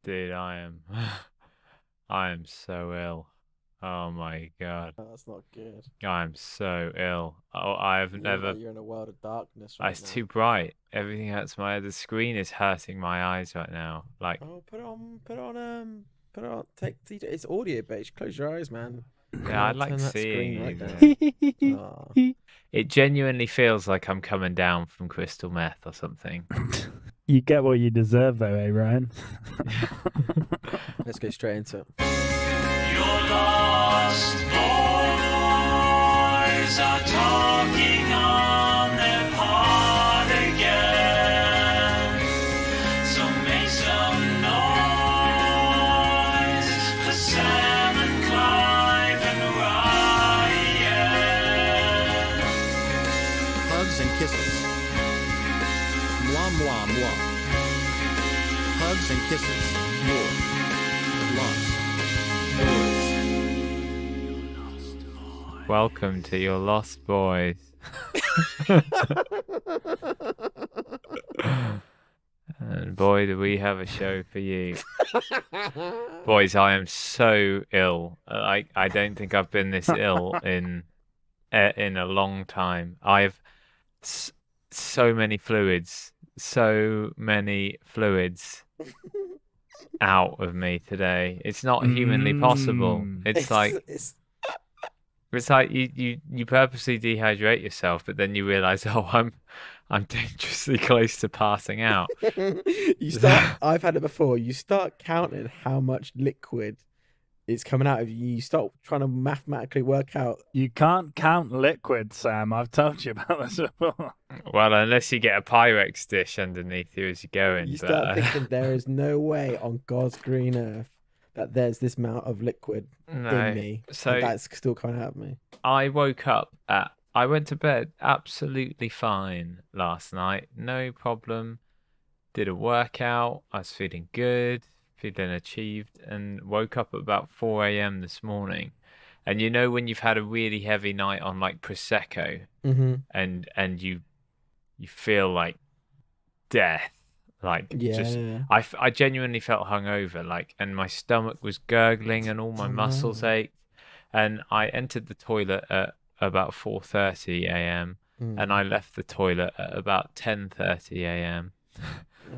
Dude, I am so ill. Oh my God. Oh, that's not good. I'm so ill. Oh, I have You look never. like you're in a world of darkness right It's now. too bright. Everything hurts my. The screen is hurting my eyes right now. Like, Oh, put it on. It's audio based. Close your eyes, man. yeah, I like Turn that seeing screen you, right bro. down. Oh. It genuinely feels like I'm coming down from crystal meth or something. You get what you deserve, though, eh, Ryan? Let's go straight into it. Your lost boys are talking on their pod again. So make some noise for Sam and Clive and Ryan. Hugs and kisses. Mwah, mwah, mwah. Hugs and kisses. More. Lost. Welcome to your Lost Boys. And boy, do we have a show for you. Boys, I am so ill. I don't think I've been this ill in a long time. I've so many fluids out of me today. It's not humanly possible. It's like you purposely dehydrate yourself, but then you realize, oh, I'm dangerously close to passing out. I've had it before. You start counting how much liquid is coming out of you. You start trying to mathematically work out. You can't count liquid, Sam. I've told you about this before. Well, unless you get a Pyrex dish underneath you as you're going. You start thinking there is no way on God's green earth that there's this amount of liquid in me. So that's still coming out of me. I went to bed absolutely fine last night. No problem. Did a workout. I was feeling good, feeling achieved, and woke up at about 4 a.m. this morning. And you know when you've had a really heavy night on like Prosecco, and you feel like death, like I genuinely felt hungover, like, and my stomach was gurgling and all my muscles ached. And I entered the toilet at about 4:30 a.m. and I left the toilet at about 10:30 a.m.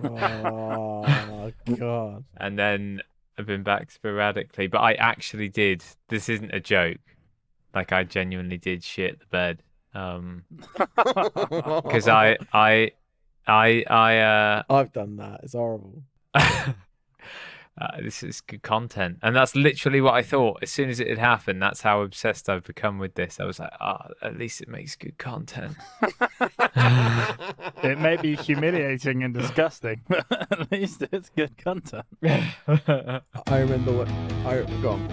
Oh God! And then I've been back sporadically, but I actually did. This isn't a joke. Like, I genuinely did shit the bed. Because I've done that. It's horrible. This is good content, and that's literally what I thought as soon as it had happened. That's how obsessed I've become with this. I was like, at least it makes good content. It may be humiliating and disgusting, but at least it's good content. I remember what go on.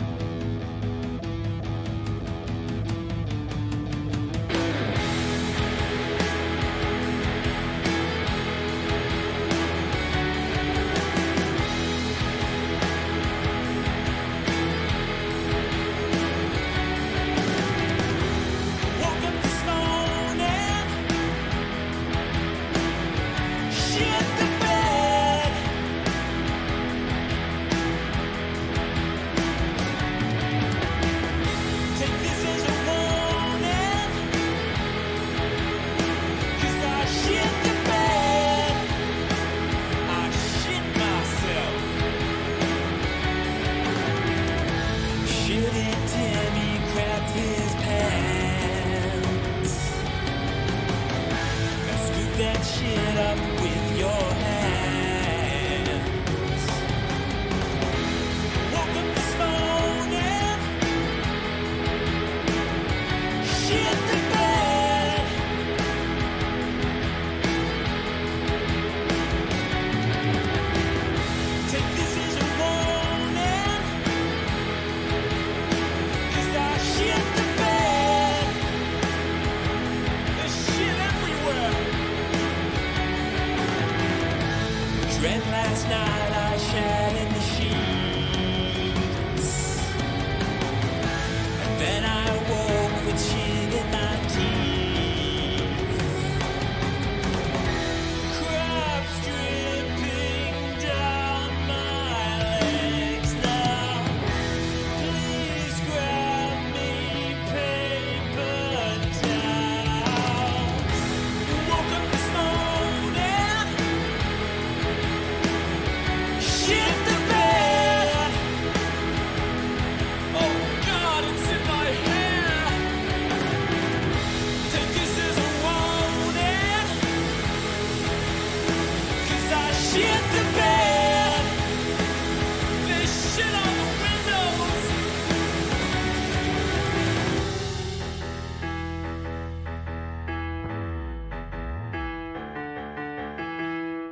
Welcome to Stoning. Shit the bed.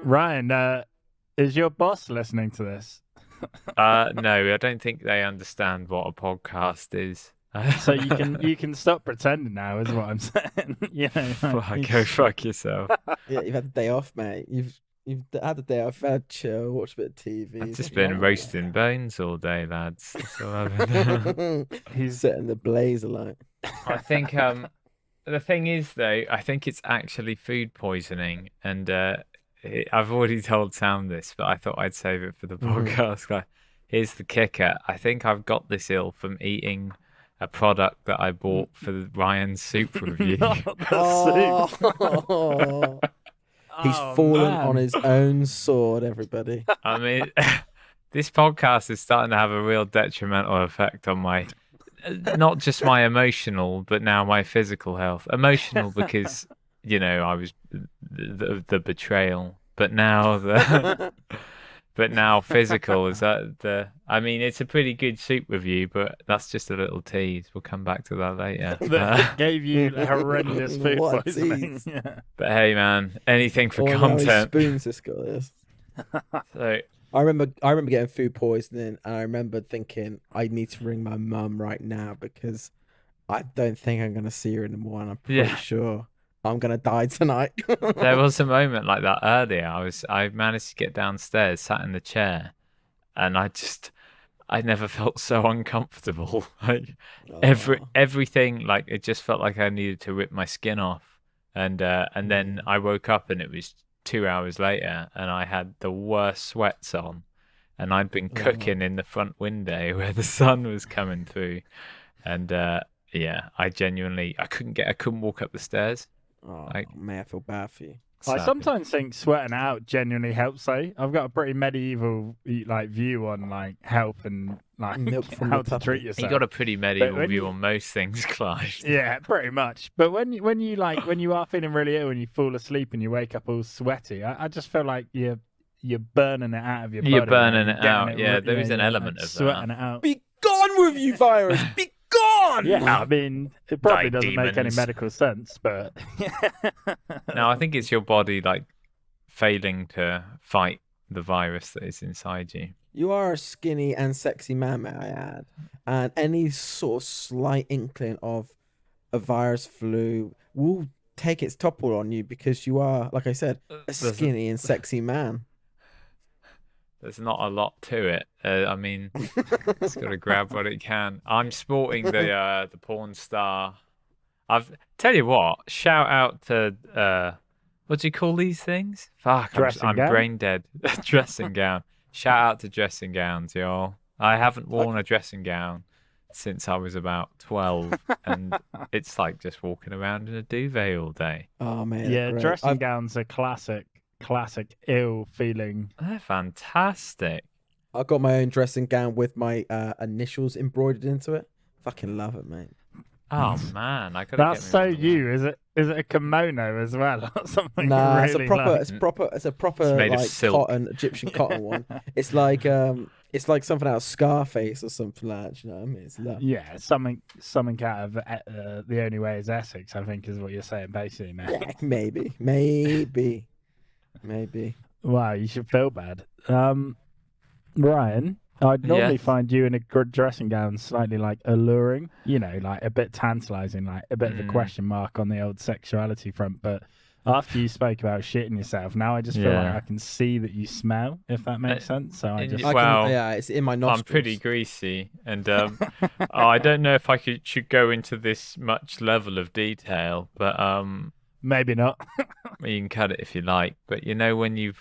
Ryan, is your boss listening to this? No, I don't think they understand what a podcast is. So you can stop pretending now, is what I'm saying. You know, like, Go fuck yourself. Yeah, you've had the day off, mate. You've had the day off, had a chill, watched a bit of TV. I've just been roasting bones all day, lads. That's all I've been doing. He's setting the blaze alight. I think the thing is though, I think it's actually food poisoning, and I've already told Sam this, but I thought I'd save it for the podcast. Like, here's the kicker: I think I've got this ill from eating a product that I bought for Ryan's soup review. not the soup. Oh, he's Oh, fallen man. on his own sword, everybody. I mean, this podcast is starting to have a real detrimental effect on my, not just my emotional, but now my physical health. Emotional because, you know, I was the betrayal, but now but now physical is that I mean, it's a pretty good soup review, but that's just a little tease. We'll come back to that later. That gave you horrendous food What a poisoning. tease. Yeah. But hey, man, anything for Oh, no, he content. spoons this guy. This. So I remember getting food poisoning, and I remember thinking I need to ring my mum right now because I don't think I'm gonna see her in the morning. I'm pretty Yeah. sure I'm gonna die tonight. there was a moment like that earlier. I managed to get downstairs, sat in the chair, and I never felt so uncomfortable. Like Oh. everything, like it just felt like I needed to rip my skin off. And then I woke up and it was 2 hours later, and I had the worst sweats on, and I'd been cooking in the front window where the sun was coming through, and yeah, I couldn't walk up the stairs. Oh, Like- man, I feel bad for you. I So- sometimes think sweating out genuinely helps. Though I've got a pretty medieval like view on like health and like Milk from how the to treat puppy. yourself. You got a pretty medieval when view you- on most things, Clive. Yeah, pretty much. But when you are feeling really ill and you fall asleep and you wake up all sweaty, I just feel like you're burning it out of your body. You're burning and it getting out, yeah, there is an like, element of that. sweating it out. Be gone with you, virus! Be gone! Yeah, I mean, it probably Die, doesn't make any demons. medical sense, but No, I think it's your body like failing to fight the virus that is inside you. You are a skinny and sexy man, may I add. And any sort of slight inkling of a virus flu will take its topple on you because you are, like I said, a skinny and sexy man. There's not a lot to it. I mean, it's got to grab what it can. I'm sporting the porn star. Tell you what, shout out to what do you call these things? Fuck, Dressing I'm gown? brain dead. Dressing gown. Shout out to dressing gowns, y'all. I haven't worn a dressing gown since I was about 12, and it's like just walking around in a duvet all day. Oh, man. yeah, great. dressing gowns are classic ill feeling. They're fantastic. I've got my own dressing gown with my initials embroidered into it. Fucking love it, mate. Oh man, I could. That's so you. Is it a kimono as well or something? Nah, really it's a proper, like- it's a proper made of like silk. cotton, Egyptian cotton one. It's like something out of Scarface or something like that. You know what I mean? It's love. Yeah, something out of The Only Way Is Essex, I think is what you're saying, basically, man. Yeah, maybe. Wow, you should feel bad. Ryan, I'd normally Yes. find you in a good dressing gown slightly like alluring, you know, like a bit tantalizing, like a bit of a Mm. question mark on the old sexuality front. But after you spoke about shitting yourself, now I just feel like Yeah. I can see that you smell, if that makes sense. So I and just you- I Well, can, yeah, it's in my nostrils. I'm pretty greasy, and I don't know if I should go into this much level of detail, but maybe not. you can cut it if you like. But you know when you've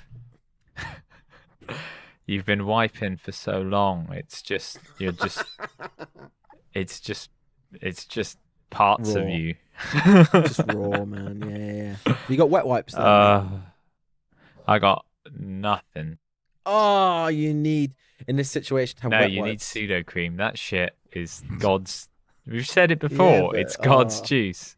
been wiping for so long, it's just parts of Raw. you. Just raw, man. Yeah. You got wet wipes though, mate? I got nothing. Oh, you need in this situation to have No, wet you need wipes. pseudo cream. That shit is God's. We've said it before. but, It's God's oh. juice.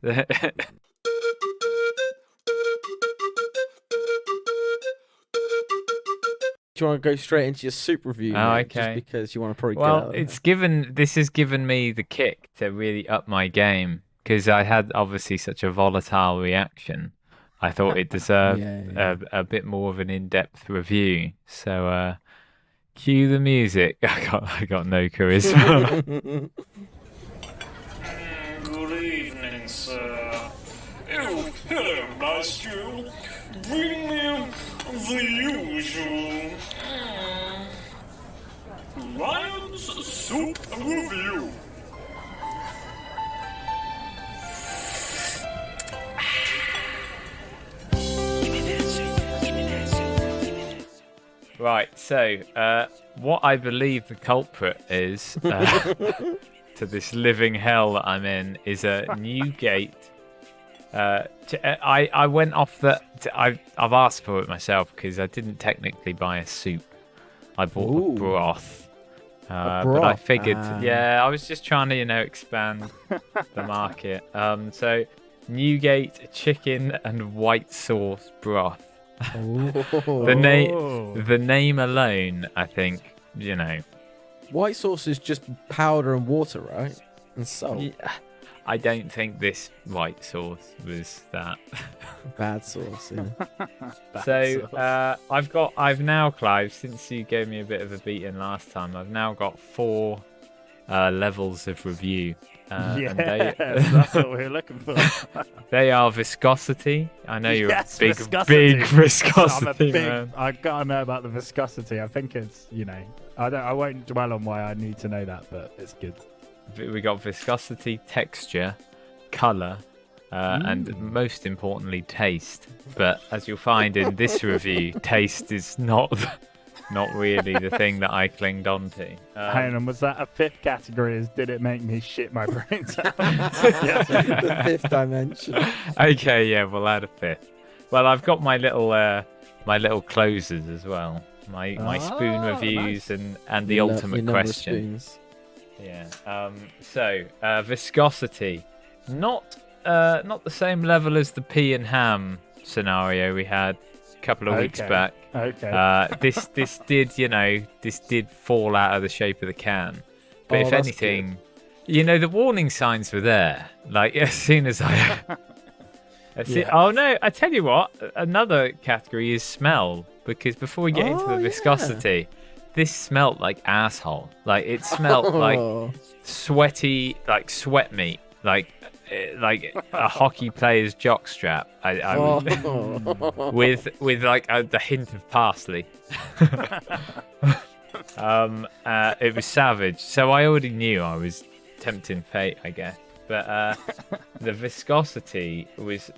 Do you want to go straight into your soup review? Oh, mate, just okay. because you want to probably. get Well, out of it? this has given me the kick to really up my game because I had obviously such a volatile reaction I thought it deserved Yeah. a bit more of an in-depth review. So cue the music. I got no charisma. Good evening, sir. Oh, hello, Maestro. Bring me the usual. Ryan's Soup Review. Right, so what I believe the culprit is to this living hell that I'm in is a Newgate. I went off the. I've asked for it myself because I didn't technically buy a soup. I bought Ooh. a broth. But I broth, figured, ah. yeah, I was just trying to, expand the market. So Newgate chicken and white sauce broth. The name alone, I think, White sauce is just powder and water, right? And salt. yeah, I don't think this white sauce was that. Bad sauce. Yeah. So I've now, Clive, since you gave me a bit of a beating last time, I've now got 4 levels of review. And that's what we're looking for. they are viscosity. I know you're Yes, a big viscosity. viscosity I'm a big, man. I gotta know about the viscosity. I think it's, I won't dwell on why I need to know that, but it's good. We got viscosity, texture, color, and most importantly, taste. But as you'll find in this review, taste is not really the thing that I clinged on to. Hang on, was that a 5th category? Did it make me shit my brains out? The 5th dimension. Okay, yeah, we'll add a 5th. Well, I've got my little closers as well. My spoon reviews and the ultimate question. Yeah. So viscosity, not the same level as the pea and ham scenario we had a couple of weeks Okay. back. Okay. This did fall out of the shape of the can. But Oh, if that's anything, the warning signs were there. Like as soon as I. Yeah. Oh no! I tell you what, another category is smell, because before we get into Oh, the yeah. viscosity, this smelled like asshole. Like it smelled like Oh. sweaty, like sweat meat, like a hockey player's jockstrap. With like the hint of parsley. It was savage. So I already knew I was tempting fate, I guess. But the viscosity was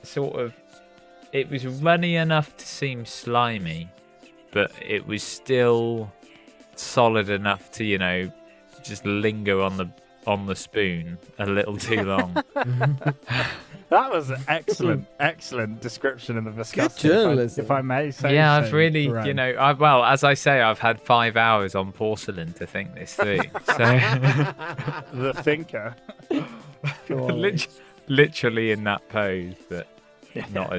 it was runny enough to seem slimy, but it was still solid enough to, just linger on the spoon a little too long. That was an excellent description of the viscosity. journalism. If I may say. Yeah, so, I've really, Jerome. as I say, I've had 5 hours on porcelain to think this through. So The thinker. literally in that pose, but not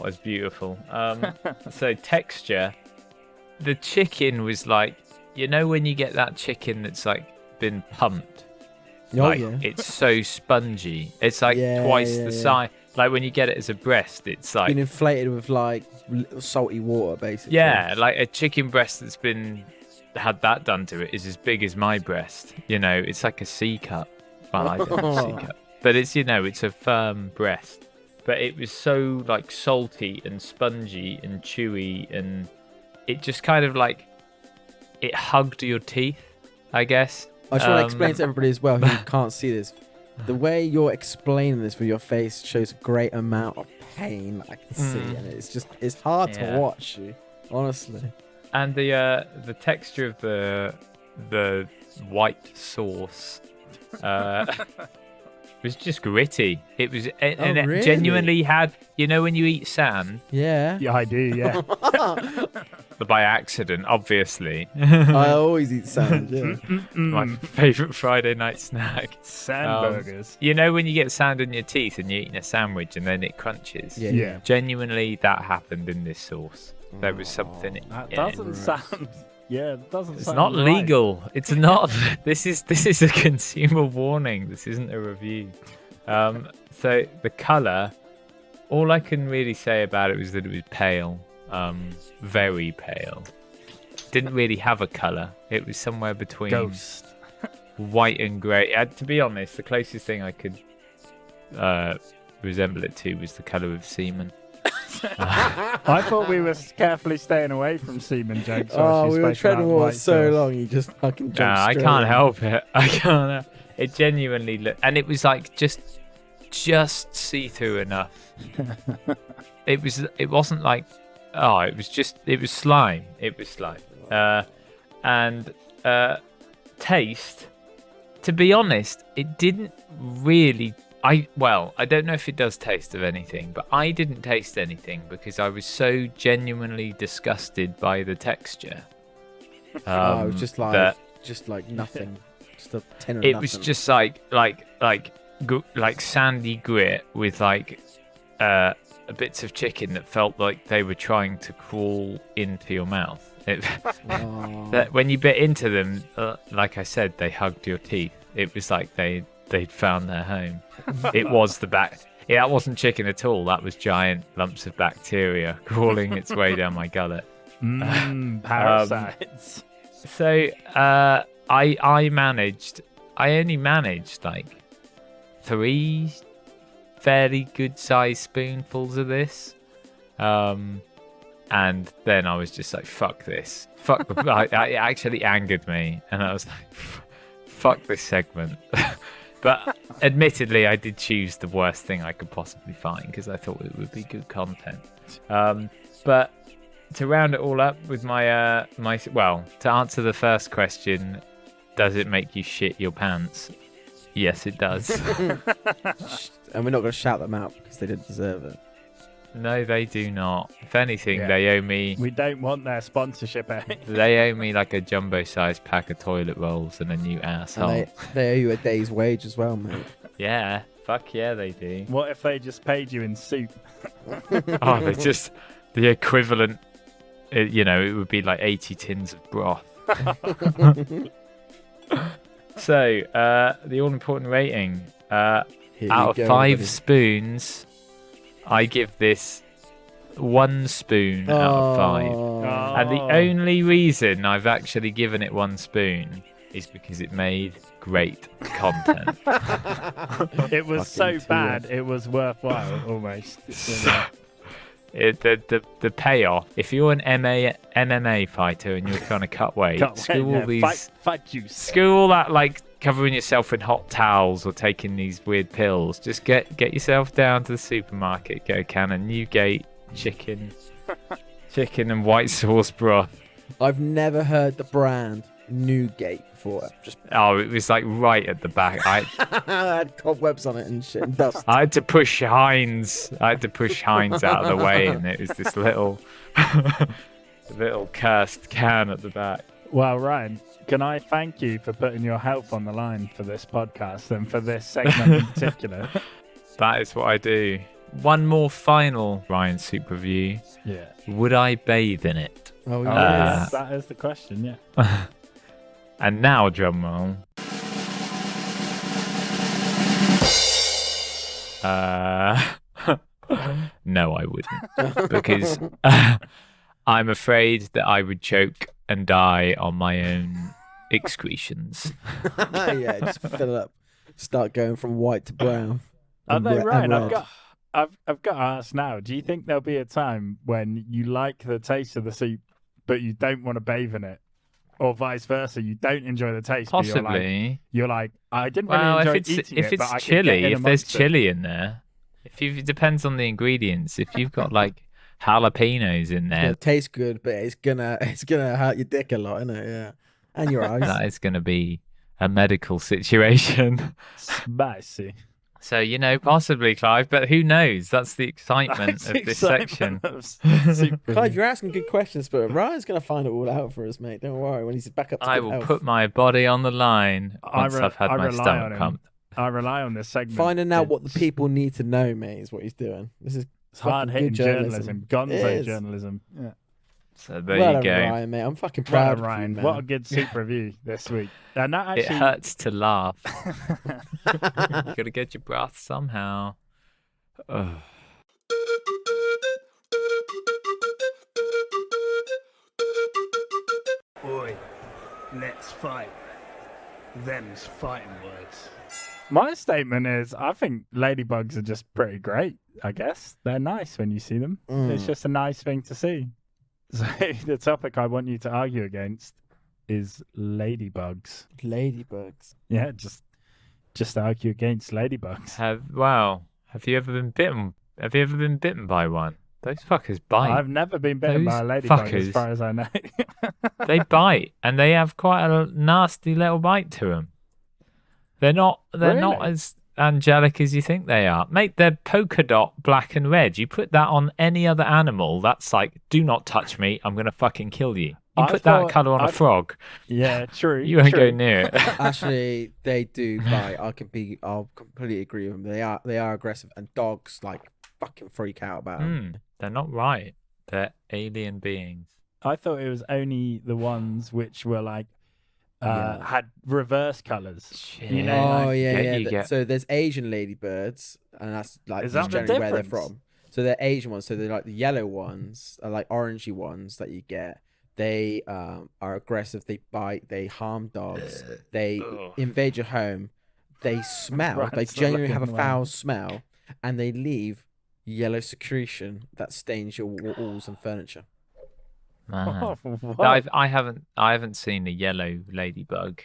as beautiful. So texture, the chicken was like, when you get that chicken that's like been pumped. Oh, Like, yeah. it's so spongy. It's like Yeah, twice yeah, the yeah. size. Like when you get it as a breast, it's like Been inflated with like salty water, basically. yeah, like a chicken breast that's been had that done to it is as big as my breast. It's like a C cup. Well, I don't have a C cup, but it's it's a firm breast. But it was so like salty and spongy and chewy, and it just kind of like it hugged your teeth, I guess. I just want to explain to everybody as well who can't see this. The way you're explaining this with your face shows a great amount of pain I can see, and it's hard Yeah. to watch you, honestly. And the texture of the white sauce was just gritty. It was and it really? genuinely had when you eat sand, Yeah. Yeah, I do. Yeah. by accident, obviously. I always eat sand. Yeah. My favorite Friday night snack. Sand burgers. When you get sand in your teeth and you're eating a sandwich and then it crunches. Yeah. Yeah. Genuinely, that happened in this sauce. There was something. That in it. doesn't sound. Yeah, it doesn't It's sound not right. legal. It's not. This is a consumer warning. This isn't a review. So the color, all I can really say about it was that it was pale, very pale. Didn't really have a colour. It was somewhere between Ghost. white and grey. To be honest, the closest thing I could resemble it to was the colour of semen. I thought we were carefully staying away from semen jokes. Oh, we were treading water so long, you just fucking jumped I straight can't in. help it. I can't. It genuinely looked, and it was like just see through enough. It wasn't like, it was slime. It was slime. And taste, to be honest, it didn't really. I don't know if it does taste of anything, but I didn't taste anything because I was so genuinely disgusted by the texture. It was just like that nothing. Just a tin of it nothing. was just like sandy grit with like bits of chicken that felt like they were trying to crawl into your mouth. That when you bit into them, like I said, they hugged your teeth. It was like they'd found their home. It was the back. Yeah, that wasn't chicken at all. That was giant lumps of bacteria crawling its way down my gullet. Parasites. So I only managed like 3 fairly good sized spoonfuls of this. And then I was just like, fuck this. Fuck. It actually angered me. And I was like, fuck this segment. But admittedly, I did choose the worst thing I could possibly find because I thought it would be good content. But to round it all up with to answer the first question, does it make you shit your pants? Yes, it does. And we're not going to shout them out because they didn't deserve it. No, they do not. If anything, Yeah. they owe me. We don't want their sponsorship, eh? They owe me like a jumbo-sized pack of toilet rolls and a new asshole. And they owe you a day's wage as well, mate. Yeah, fuck yeah, they do. What if they just paid you in soup? Oh, they're just the equivalent. It would be like 80 tins of broth. So, the all-important rating. Here you Out of go, 5 everybody. spoons, I give this 1 spoon out of 5. Oh. And the only reason I've actually given it 1 spoon is because it made great content. It was so Fucking bad, it was worthwhile almost. The payoff, if you're an MMA fighter and you're trying to cut weight, screw all these... Fight juice. Screw all that, like covering yourself in hot towels or taking these weird pills. Just get yourself down to the supermarket, get a can of Newgate chicken and white sauce broth. I've never heard the brand Newgate before. Just Oh, it was like right at the back. I had cobwebs on it and shit and dust. had to push Heinz. out of the way, and it was this little cursed can at the back. Well, Ryan, can I thank you for putting your health on the line for this podcast and for this segment in particular? That is what I do. One more final Ryan Soup review. Yeah. Would I bathe in it? Oh Yes, that is the question, yeah. And now, drum roll. No, I wouldn't. Because I'm afraid that I would choke and die on my own excretions. Yeah, just fill it up. Start going from white to brown. Although, And Ryan, red. I've got to ask now, do you think there'll be a time when you like the taste of the soup, but you don't want to bathe in it? Or vice versa, you don't enjoy the taste, but Possibly. you're like, I didn't really Well, enjoy if eating it's it, but I could get chili, in if there's amongst it. chili in there, it depends on the ingredients. If you've got like jalapenos in It's there, gonna taste good, but it's gonna hurt your dick a lot, isn't it? Yeah, and your eyes. that is going to be a medical situation. Spicy. So, possibly, Clive, but who knows? That's the excitement That's of this excitement section. of soup Clive, review. you're asking good questions, but Ryan's gonna find it all out for us, mate. Don't worry. When he's back up to I good will health. put my body on the line once I've had I my rely on stomach him. pumped. I rely on this segment. Finding out to- what the people need to know, mate, is what he's doing. This is It's hard hitting good journalism. It Gonzo is. journalism. Yeah. So there well you done, go. Ryan, mate. I'm fucking Well proud done, of Ryan. you, man. What a good soup review this week. And that It actually hurts to laugh. You gotta get your breath somehow. Ugh. Oi, let's fight. Them's fighting words. My statement is, I think ladybugs are just pretty great. I guess they're nice when you see them. It's just a nice thing to see. So the topic I want you to argue against is ladybugs. Ladybugs. Yeah, just argue against ladybugs. Have you ever been bitten? Have you ever been bitten by one? Those fuckers bite. I've never been bitten by a Those ladybug, as fuckers. far as I know. They bite, and they have quite a nasty little bite to them. They're not Really? as angelic as you think they are. Mate, they're polka dot black and red. You put that on any other animal, that's like, do not touch me, I'm going to fucking kill you. You I put that thought- colour on a I- frog, Yeah, true. you won't true. go near it. Actually, they do bite. I'll completely agree with them. They are aggressive, and dogs like fucking freak out about them. They're not right. They're alien beings. I thought it was only the ones which were like Yeah. had reverse colours. Shit. You know, Oh I yeah, get yeah. you get- So there's Asian ladybirds, and that's like Is just that the generally where they're difference? from. So they're Asian ones. So they're like the yellow ones, are like orangey ones that you get. They are aggressive. They bite. They harm dogs. They invade your home. They smell. They Rats are genuinely have a looking foul wild. smell, and they leave yellow secretion that stains your walls and furniture. Man. Oh, No, what? I haven't seen a yellow ladybug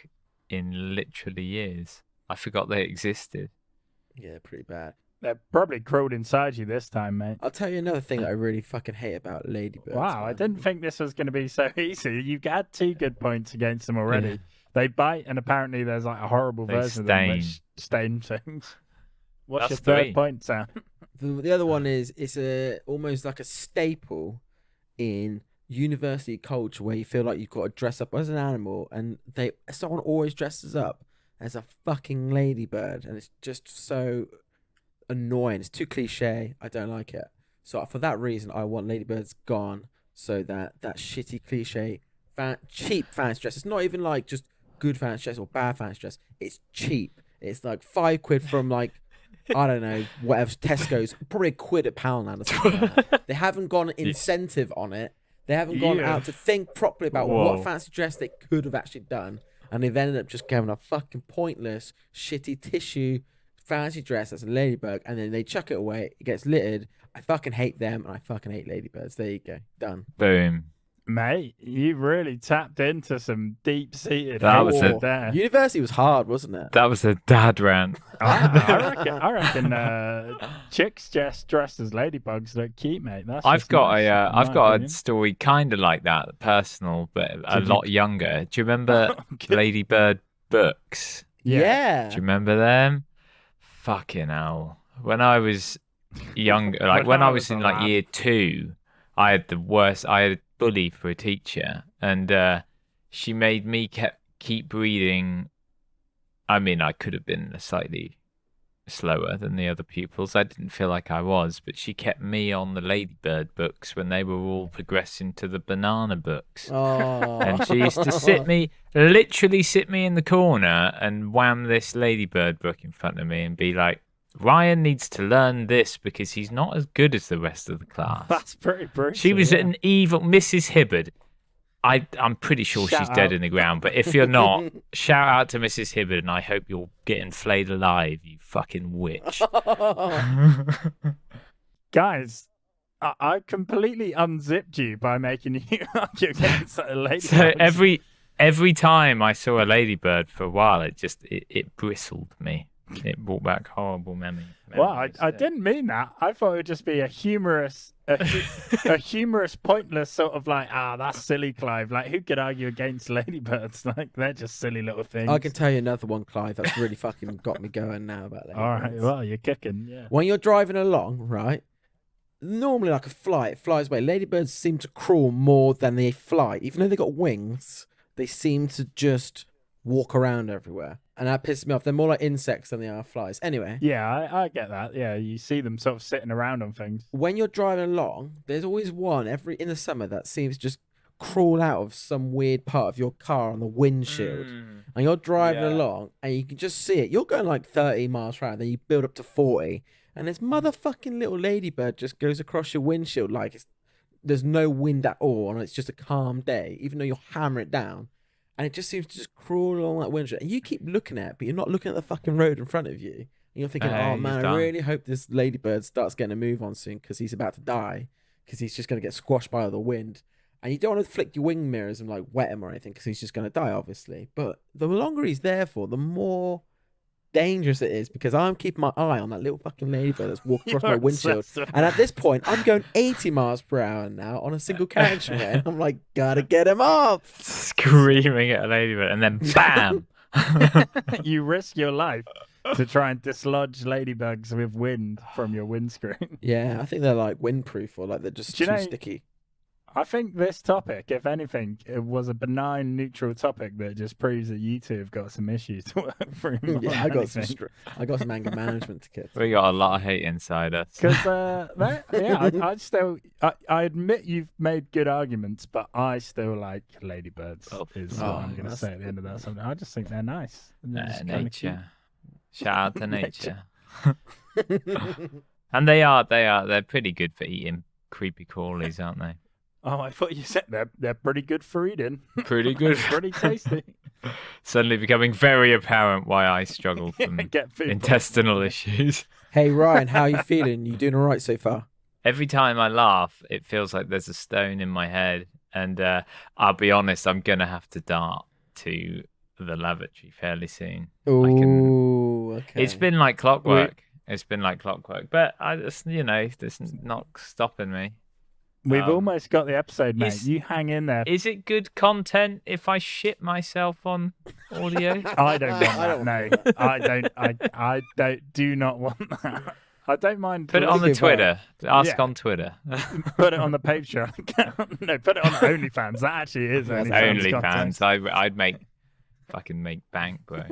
in literally years. I forgot they existed. Yeah, pretty bad. They're probably crawled inside you this time, mate. I'll tell you another thing that I really fucking hate about ladybirds. Wow, I man. didn't think this was going to be so easy. You've had 2 good points against them already. They bite, and apparently there's like a horrible They version of them stain. which stain things. What's That's your 3. third point, Sam? The other one is it's almost like a staple in university culture where you feel like you've got to dress up as an animal, and someone always dresses up as a fucking ladybird, and it's just so annoying. It's too cliche. I don't like it. So for that reason, I want ladybirds gone, so that shitty cliche, cheap fancy dress. It's not even like just good fancy dress or bad fancy dress. It's cheap. It's like £5 from like, I don't know, whatever, Tesco's, probably £1 at Poundland or something like that. They haven't gone incentive on it. They haven't gone Yeah. out to think properly about Whoa. what fancy dress they could have actually done. And they've ended up just having a fucking pointless, shitty tissue fancy dress that's a ladybug, and then they chuck it away, it gets littered. I fucking hate them, and I fucking hate ladybirds. There you go. Done. Boom. Mate, you really tapped into some deep-seated That was hatred it. there. University was hard, wasn't it? That was a dad rant. I reckon chicks dressed as ladybugs look cute, mate. That's I've just got nice, a in my I've got a opinion. story kind of like that, personal, but a Did you- lot younger. Do you remember Okay. Ladybird books? Yeah. Do you remember them? Fucking hell. When I was younger, like When when I I was was a in like lad. year 2, I had the worst. I had a bully for a teacher, and she made me keep reading. I mean, I could have been slightly slower than the other pupils. I didn't feel like I was, but she kept me on the Ladybird books when they were all progressing to the banana books. Oh. And she used to literally sit me in the corner and wham this Ladybird book in front of me and be like, Ryan needs to learn this because he's not as good as the rest of the class. That's pretty brutal. She was yeah. an evil Mrs. Hibbard. I'm pretty sure she's Shout dead out. in the ground, but if you're not, shout out to Mrs. Hibbard, and I hope you're getting flayed alive, you fucking witch. Guys, I completely unzipped you by making you argue against a ladybug. So every time I saw a ladybird for a while, it bristled me. It brought back horrible memories. Well, I didn't mean that. I thought it would just be a humorous, a humorous, pointless sort of like, that's silly, Clive. Like, who could argue against ladybirds? Like, they're just silly little things. I can tell you another one, Clive, that's really fucking got me going now about that. All right, well, you're kicking, yeah. When you're driving along, right? Normally, like a fly, it flies away. Ladybirds seem to crawl more than they fly. Even though they got wings, they seem to just walk around everywhere. And that pisses me off. They're more like insects than they are flies. Anyway, Yeah, I get that. Yeah, you see them sort of sitting around on things. when you're driving along, there's always one in the summer that seems to just crawl out of some weird part of your car on the windshield. And you're driving Yeah. along and you can just see it. You're going like 30 miles per hour, then you build up to 40, and this motherfucking little ladybird just goes across your windshield like it's there's no wind at all, and it's just a calm day, even though you're hammering it down, and it just seems to just crawl along that windshield, and you keep looking at it, but you're not looking at the fucking road in front of you. And you're thinking, oh he's man, I done. really hope this ladybird starts getting a move on soon because he's about to die, because he's just going to get squashed by the wind. And you don't want to flick your wing mirrors and like wet him or anything because he's just going to die, obviously. But the longer he's there for, the more dangerous it is, because I'm keeping my eye on that little fucking ladybird that's walking across my windshield. And at this point, I'm going 80 miles per hour now on a single carriageway. And I'm like, gotta get him off. Screaming at a ladybird, and then bam! You risk your life to try and dislodge ladybugs with wind from your windscreen. Yeah, I think they're like windproof, or like they're just Do you too know- sticky. I think this topic, if anything, it was a benign, neutral topic that just proves that you two have got some issues to work through. Yeah, I got some anger management to get. We got a lot of hate inside us. Because, I admit you've made good arguments, but I still like ladybirds, is what I'm going to that's- say at the end of that. I just think they're nice. And they're just kinda Nature. Shout out to nature. And they're pretty good for eating creepy crawlies, aren't they? Oh, I thought you said they're pretty good for eating. Pretty good. Pretty tasty. Suddenly becoming very apparent why I struggle from Get food intestinal issues. Hey Ryan, how are you feeling? You doing all right so far? Every time I laugh, it feels like there's a stone in my head. And I'll be honest, I'm going to have to dart to the lavatory fairly soon. Ooh, okay. It's been like clockwork. It's been like clockwork. But I just, this is not stopping me. We've almost got the episode, mate. is- You hang in there. Is it good content if I shit myself on audio? I don't want that. No, I don't. Do not want that. I don't mind. Put it on the Give up. Twitter. Ask Yeah. on Twitter. Put it on the Patreon account. No, put it on OnlyFans. That actually is That's OnlyFans. content. OnlyFans. I'd make fucking make bank, bro.